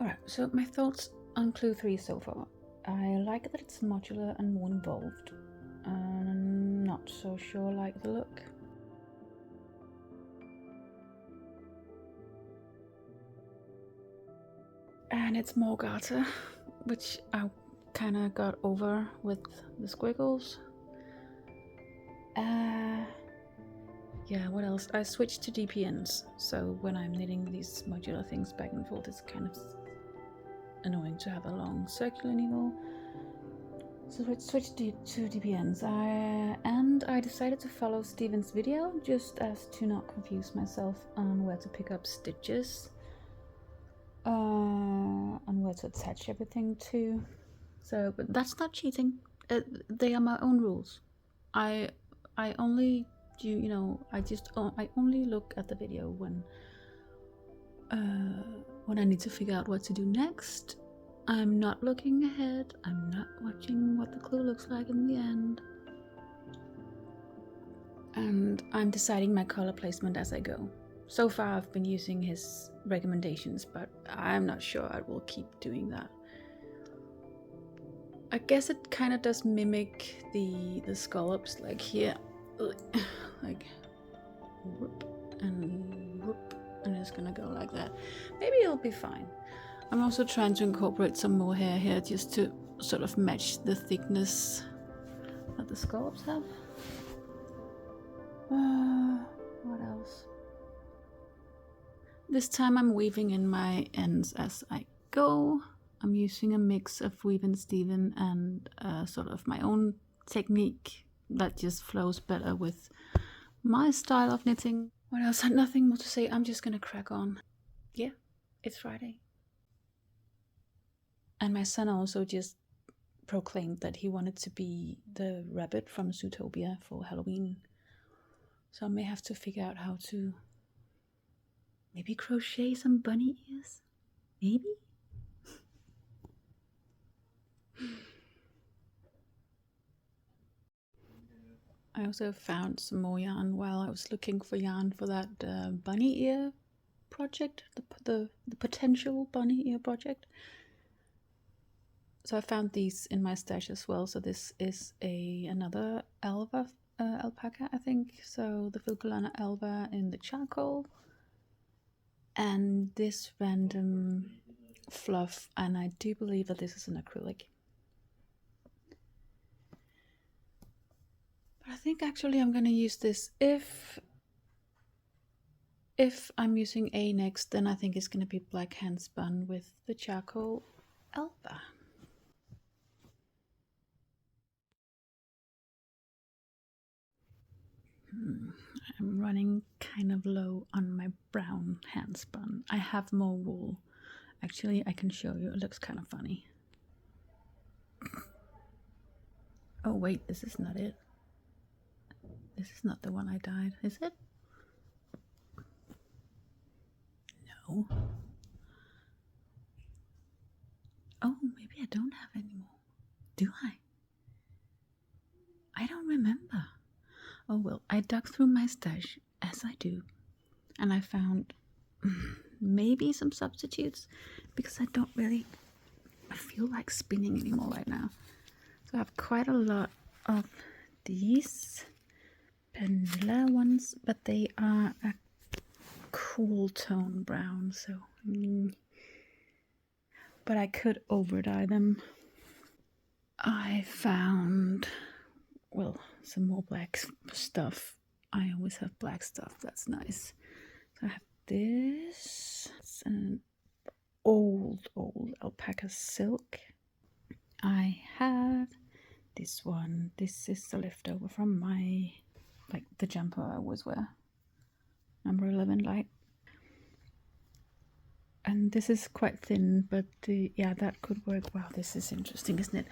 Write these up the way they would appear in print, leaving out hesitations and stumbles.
Alright, so my thoughts on Clue 3 so far. I like that it's modular and more involved. I'm not so sure I like the look. And it's more garter, which I kind of got over with the squiggles. Yeah, what else? I switched to DPNs, so when I'm knitting these modular things back and forth, it's kind of annoying to have a long circular needle. So I switched to DPNs, and I decided to follow Steven's video just as to not confuse myself on where to pick up stitches, and where to attach everything to. So, but that's not cheating. They are my own rules. I only do, you know, I only look at the video when I need to figure out what to do next. I'm not looking ahead. I'm not watching what the clue looks like in the end. And I'm deciding my color placement as I go. So far I've been using his recommendations, but I'm not sure I will keep doing that. I guess it kind of does mimic the scallops, like here, like whoop and whoop, and it's gonna go like that. Maybe it'll be fine. I'm also trying to incorporate some more hair here just to sort of match the thickness that the scallops have. What else? This time I'm weaving in my ends as I go. I'm using a mix of Weave and Steven and sort of my own technique that just flows better with my style of knitting. What else? Nothing more to say. I'm just gonna crack on. Yeah, it's Friday. And my son also just proclaimed that he wanted to be the rabbit from Zootopia for Halloween. So I may have to figure out how to maybe crochet some bunny ears. Maybe? I also found some more yarn while I was looking for yarn for that bunny ear project, the potential bunny ear project. So I found these in my stash as well. So this is another Alva alpaca, I think. So the Filcolana Alva in the charcoal, and this random fluff, and I do believe that this is an acrylic. But I think actually I'm gonna use this if I'm using A next, then I think it's gonna be black hand spun with the charcoal Alva. I'm running kind of low on my brown hand spun. I have more wool. Actually, I can show you. It looks kind of funny. Oh wait, this is not it. This is not the one I dyed, is it? No. Oh, maybe I don't have any more. Do I? I don't remember. Oh well, I dug through my stash, as I do, and I found maybe some substitutes, because I don't really feel like spinning anymore right now. So I have quite a lot of these vanilla ones, but they are a cool tone brown, so but I could over dye them. I found, well, some more black stuff. I always have black stuff, that's nice. So I have this. It's an old alpaca silk. I have this one. This is the leftover from my, like, the jumper I always wear, number 11 light. And this is quite thin, but yeah, that could work. Wow, this is interesting, isn't it?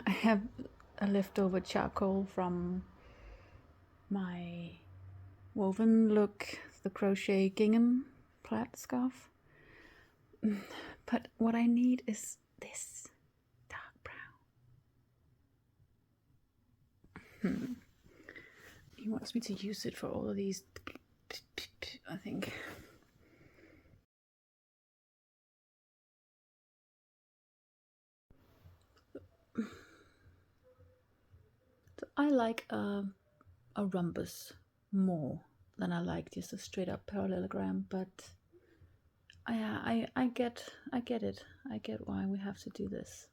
I have a leftover charcoal from my woven look, the crochet gingham plaid scarf. But what I need is this dark brown. He wants me to use it for all of these, I think. I like a rhombus more than I like just a straight up parallelogram, but I get it. I get why we have to do this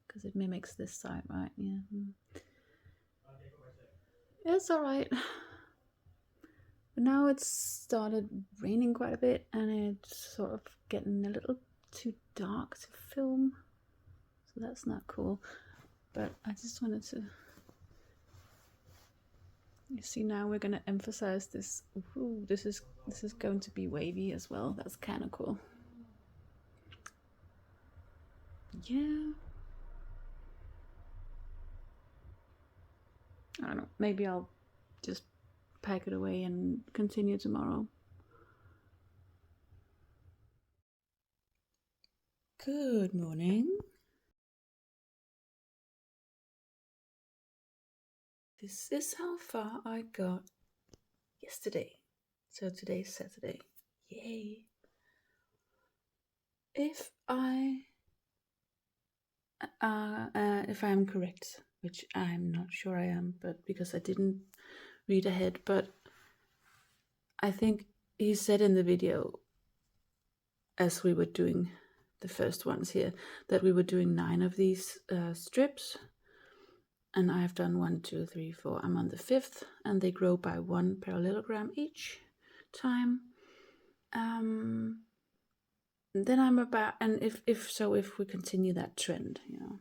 because it mimics this side, right? Yeah. It's all right. But now it's started raining quite a bit, and it's sort of getting a little too dark to film, so that's not cool. But I just wanted to. You see, now we're gonna emphasize this. Ooh, this is going to be wavy as well. That's kind of cool. Yeah. I don't know. Maybe I'll just pack it away and continue tomorrow. Good morning. This is how far I got yesterday. So today's Saturday. Yay. If I'm correct, which I'm not sure I am, but because I didn't read ahead, but I think he said in the video, as we were doing the first ones here, that we were doing 9 of these strips, and I've done 1, 2, 3, 4. I'm on the 5th, and they grow by 1 parallelogram each time. Then I'm about, and if we continue that trend, you know,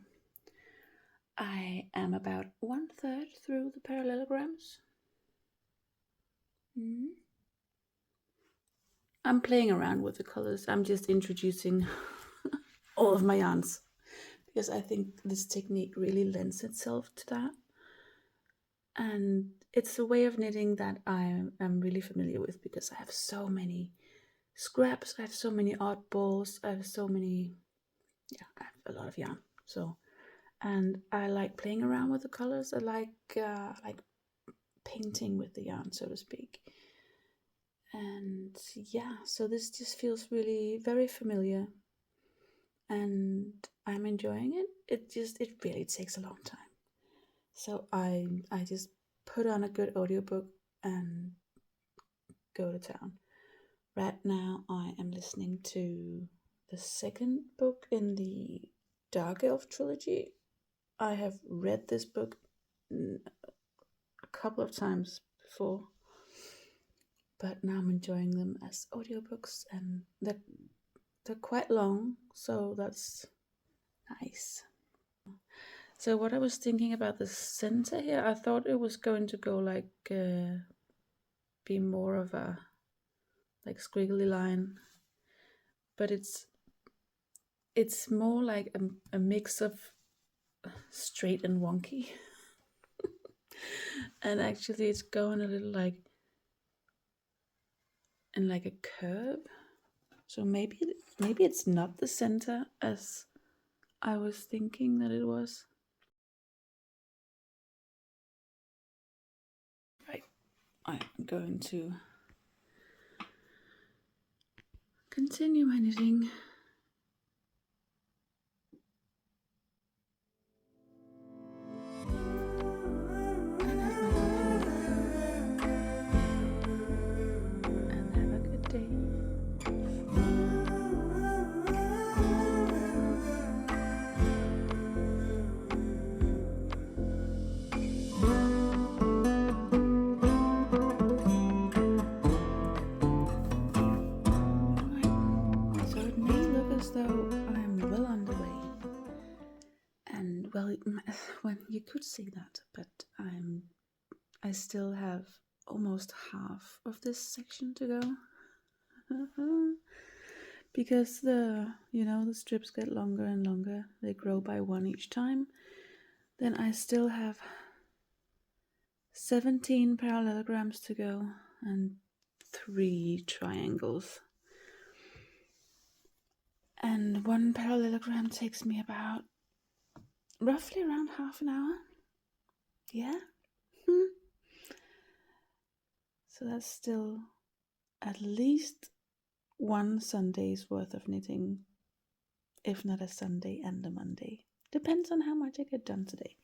I am about 1/3 through the parallelograms. I'm playing around with the colors. I'm just introducing all of my yarns because I think this technique really lends itself to that. And it's a way of knitting that I am really familiar with because I have so many scraps, I have so many oddballs, I have I have a lot of yarn. So, and I like playing around with the colors. I like painting with the yarn, so to speak. And yeah, so this just feels really very familiar, and I'm enjoying it. It really takes a long time. So I just put on a good audiobook and go to town. Right now I am listening to the second book in the Dark Elf trilogy. I have read this book a couple of times before, but now I'm enjoying them as audiobooks, and they're quite long, so that's nice. So what I was thinking about the center here, I thought it was going to go like be more of a like squiggly line, but it's more like a mix of straight and wonky. And actually it's going a little like in like a curve. So maybe it's not the center as I was thinking that it was. Right, I'm going to continue my knitting. Though I'm well underway, and well, you could say that, but I still have almost half of this section to go. Because the strips get longer and longer, they grow by 1 each time. Then I still have 17 parallelograms to go and 3 triangles. And 1 parallelogram takes me about roughly around half an hour. Yeah. So that's still at least 1 Sunday's worth of knitting, if not a Sunday and a Monday. Depends on how much I get done today.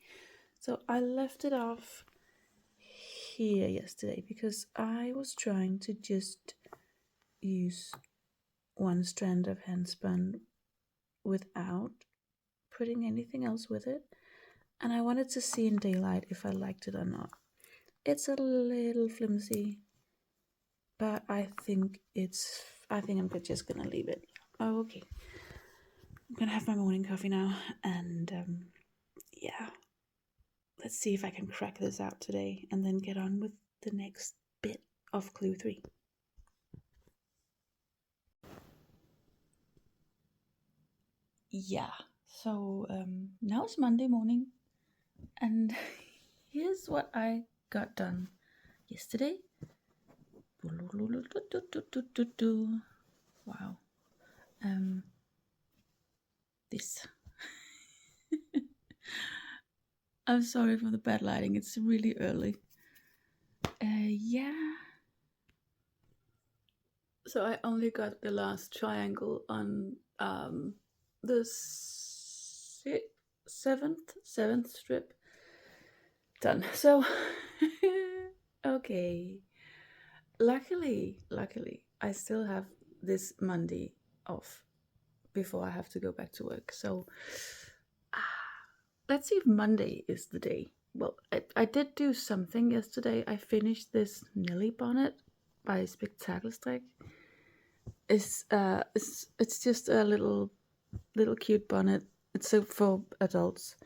So I left it off here yesterday because I was trying to just use one strand of handspun without putting anything else with it, and I wanted to see in daylight if I liked it or not. It's a little flimsy, but I think I'm just gonna leave it. Oh, okay. I'm gonna have my morning coffee now, and yeah, let's see if I can crack this out today and then get on with the next bit of clue 3. Yeah, so now it's Monday morning, and here's what I got done yesterday. Wow. This. I'm sorry for the bad lighting, it's really early. Yeah. So I only got the last triangle on the seventh strip done. So okay. Luckily, I still have this Monday off before I have to go back to work. So let's see if Monday is the day. Well, I did do something yesterday. I finished this Nelly bonnet by Spektakelstrik. It's just a little cute bonnet. It's so for adults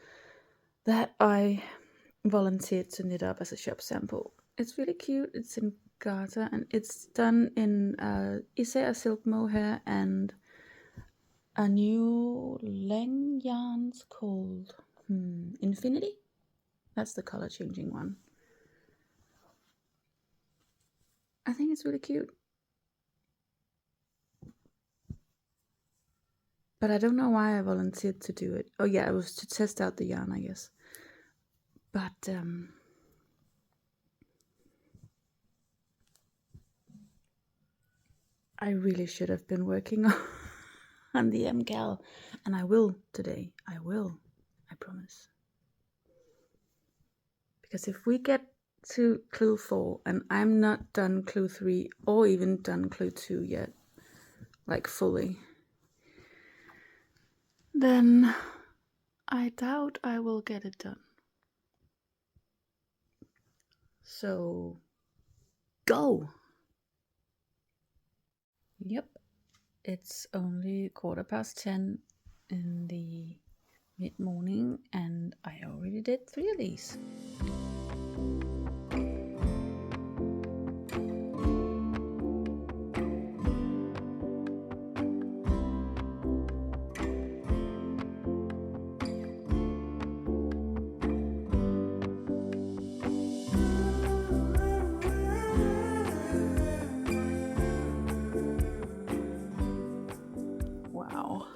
that I volunteered to knit up as a shop sample. It's really cute. It's in garter and it's done in Især silk mohair and a new Lang yarns called Infinity. That's the color changing one. I think it's really cute. But I don't know why I volunteered to do it. Oh yeah, it was to test out the yarn, I guess. But I really should have been working on the MusiKAL, and I will today. I will. I promise. Because if we get to clue 4 and I'm not done clue 3 or even done clue 2 yet, like fully, then I doubt I will get it done. So go. Yep, it's only 10:15 in the mid-morning and I already did 3 of these. Wow.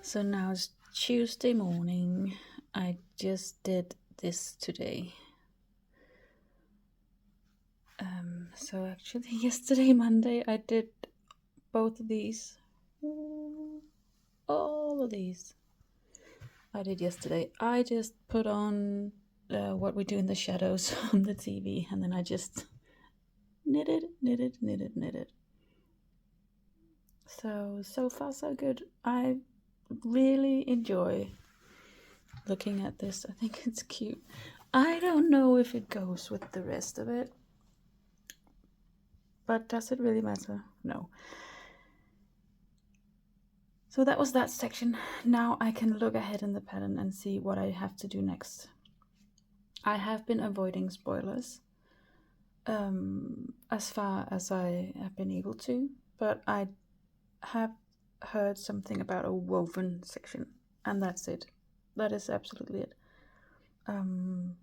So now it's Tuesday morning. I just did this today. So actually yesterday, Monday, I did both of these. All of these I did yesterday. I just put on what we do in the shadows on the TV, and then I just knitted. So far so good. I really enjoy looking at this. I think it's cute. I don't know if it goes with the rest of it, but does it really matter? No. So that was that section. Now I can look ahead in the pattern and see what I have to do next. I have been avoiding spoilers as far as I have been able to, but I have heard something about a woven section, and that's it. That is absolutely it. And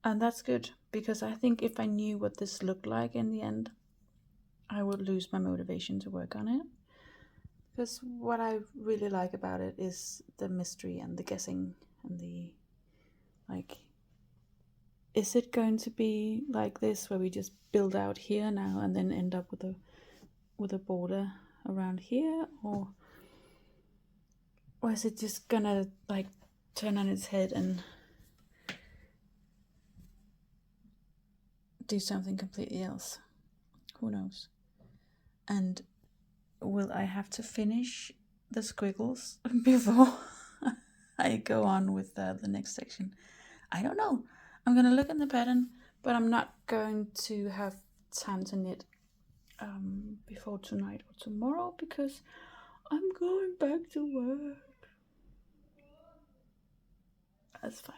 that's good, because I think if I knew what this looked like in the end, I would lose my motivation to work on it. Because what I really like about it is the mystery and the guessing and the, like, is it going to be like this where we just build out here now and then end up with a border around here, or Or is it just gonna like turn on its head and do something completely else? Who knows? And will I have to finish the squiggles before I go on with the next section? I don't know. I'm gonna look at the pattern, but I'm not going to have time to knit before tonight or tomorrow because I'm going back to work. That's fine.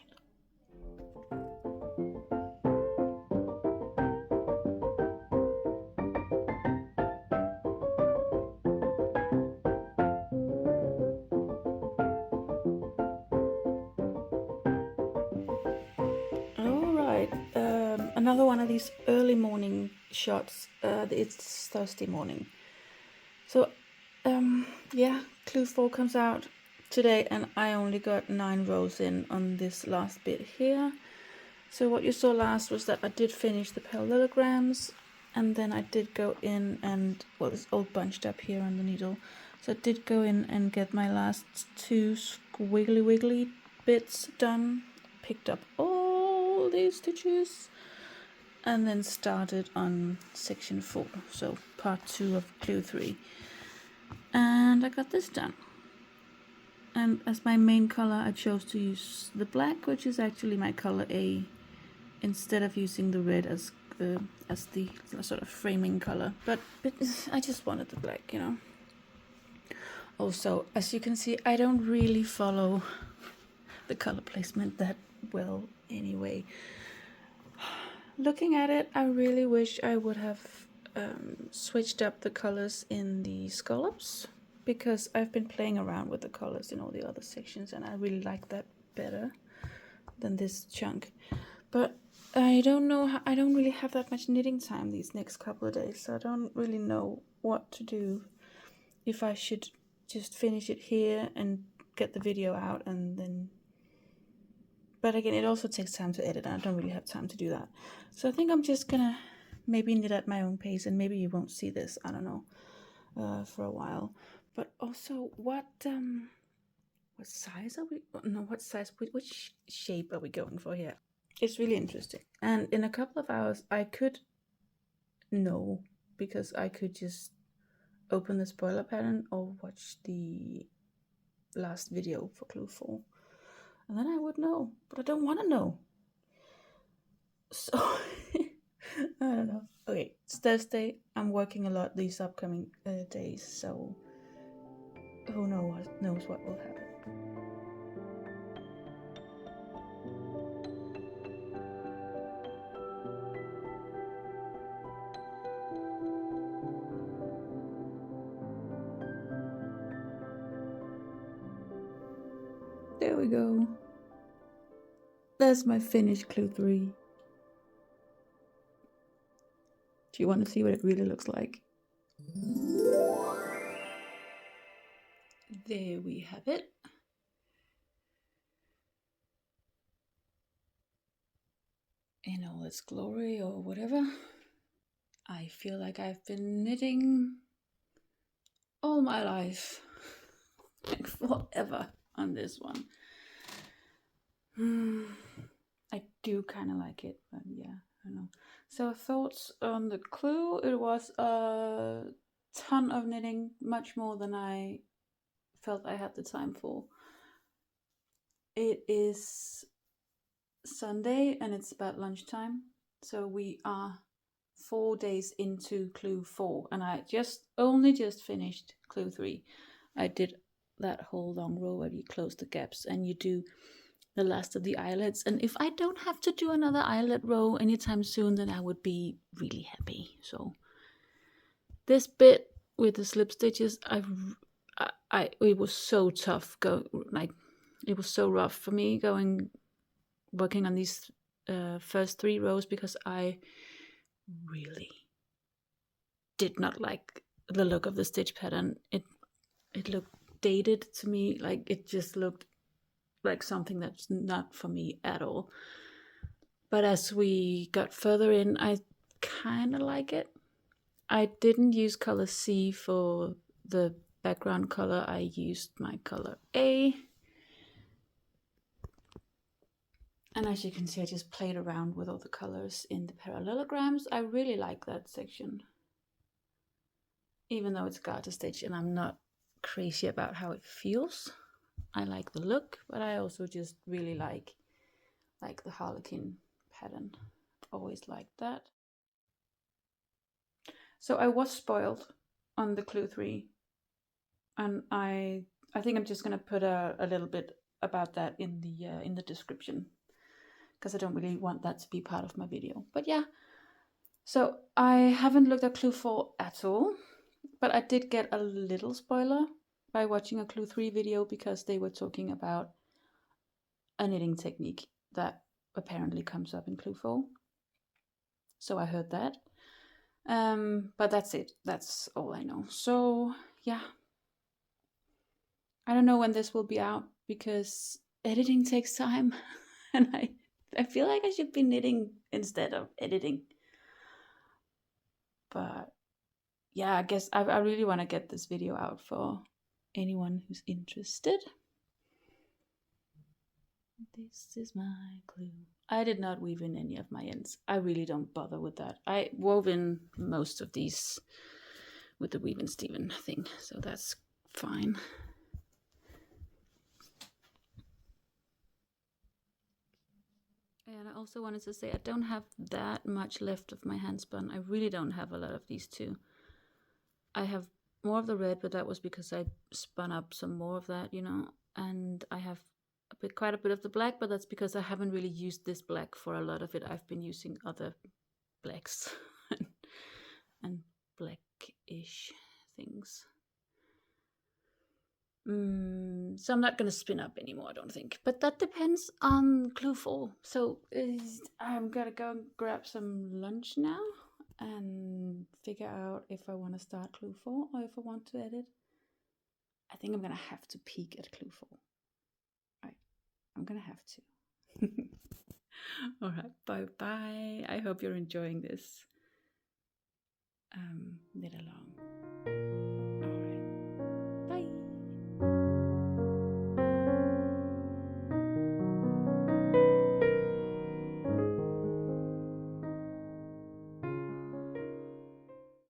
Alright, another one of these early morning shots. It's Thursday morning. So, yeah, Clue 4 comes out today and I only got 9 rows in on this last bit here. So what you saw last was that I did finish the parallelograms and then I did go in and, well, it's all bunched up here on the needle. So I did go in and get my last 2 squiggly wiggly bits done, picked up all these stitches and then started on section 4, so part 2 of Clue 3. And I got this done. And as my main color, I chose to use the black, which is actually my color A, instead of using the red as the sort of framing color. But I just wanted the black, you know. Also, as you can see, I don't really follow the color placement that well anyway. Looking at it, I really wish I would have switched up the colors in the scallops, because I've been playing around with the colors in all the other sections and I really like that better than this chunk. But I don't know, I don't really have that much knitting time these next couple of days, so I don't really know what to do. If I should just finish it here and get the video out and then... But again, it also takes time to edit and I don't really have time to do that. So I think I'm just gonna maybe knit at my own pace and maybe you won't see this, I don't know, for a while. But also, what size are we, no, what size, which shape are we going for here? It's really interesting. And in a couple of hours, I could know, because I could just open the spoiler pattern or watch the last video for Clue 4. And then I would know, but I don't want to know. So, I don't know. Okay, it's Thursday. I'm working a lot these upcoming days, so who knows what will happen. There we go. That's my finished Clue 3. Do you want to see what it really looks like? There we have it. In all its glory or whatever. I feel like I've been knitting all my life, like forever, on this one. I do kind of like it, but yeah, I don't know. So thoughts on the Clue? It was a ton of knitting, much more than I felt I had the time for. It is Sunday and it's about lunchtime, so we are 4 days into Clue 4 and I only just finished Clue 3. I did that whole long row where you close the gaps and you do the last of the eyelets, and if I don't have to do another eyelet row anytime soon, then I would be really happy. So this bit with the slip stitches, it was so tough, it was so rough for me working on these first 3 rows, because I really did not like the look of the stitch pattern. It looked dated to me, like it just looked like something that's not for me at all. But as we got further in, I kind of like it. I didn't use color C for the background color, I used my color A. And as you can see, I just played around with all the colors in the parallelograms. I really like that section. Even though it's garter stitch and I'm not crazy about how it feels. I like the look, but I also just really like the harlequin pattern. Always liked that. So I was spoiled on the clue 3. And I think I'm just gonna put a little bit about that in the description, because I don't really want that to be part of my video. But yeah, so I haven't looked at clue 4 at all, but I did get a little spoiler by watching a clue 3 video, because they were talking about a knitting technique that apparently comes up in clue 4. So I heard that. But that's it. That's all I know. So yeah, I don't know when this will be out, because editing takes time. And I feel like I should be knitting instead of editing. But yeah, I guess I really want to get this video out for anyone who's interested. This is my clue. I did not weave in any of my ends. I really don't bother with that. I wove in most of these with the Weave and Steven thing, so that's fine. And I also wanted to say I don't have that much left of my handspun. I really don't have a lot of these two. I have more of the red, but that was because I spun up some more of that, you know. And I have quite a bit of the black, but that's because I haven't really used this black for a lot of it. I've been using other blacks and blackish things. So I'm not going to spin up anymore, I don't think. But that depends on clue 4. So I'm going to go and grab some lunch now and figure out if I want to start clue 4 or if I want to edit. I think I'm going to have to peek at clue 4. Right. I'm going to have to. All right. Bye-bye. I hope you're enjoying this knit along.